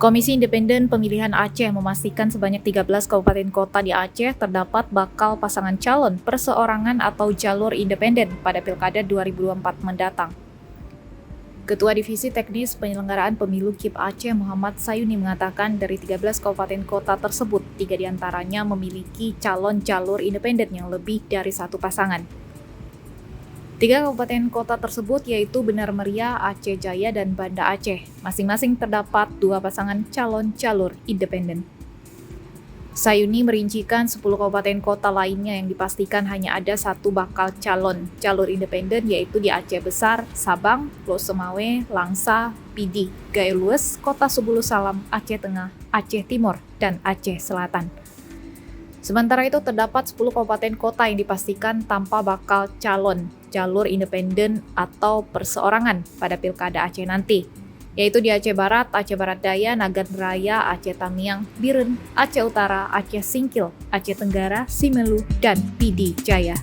Komisi Independen Pemilihan Aceh memastikan sebanyak 13 kabupaten kota di Aceh terdapat bakal pasangan calon perseorangan atau jalur independen pada Pilkada 2024 mendatang. Ketua Divisi Teknis Penyelenggaraan Pemilu KIP Aceh Muhammad Sayuni mengatakan dari 13 kabupaten kota tersebut, 3 diantaranya memiliki calon jalur independen yang lebih dari satu pasangan. 3 kabupaten kota tersebut yaitu Benar Meriah, Aceh Jaya, dan Banda Aceh. Masing-masing terdapat 2 pasangan calon jalur independen. Sayuni merincikan 10 kabupaten kota lainnya yang dipastikan hanya ada satu bakal calon jalur independen yaitu di Aceh Besar, Sabang, Pulau Semawe, Langsa, Pidi, Gayo Lues, Kota Sebulu Salam, Aceh Tengah, Aceh Timur, dan Aceh Selatan. Sementara itu terdapat 10 kabupaten kota yang dipastikan tanpa bakal calon jalur independen atau perseorangan pada Pilkada Aceh nanti, yaitu di Aceh Barat, Aceh Barat Daya, Nagan Raya, Aceh Tamiang, Biren, Aceh Utara, Aceh Singkil, Aceh Tenggara, Simelu, dan Pidi Jaya.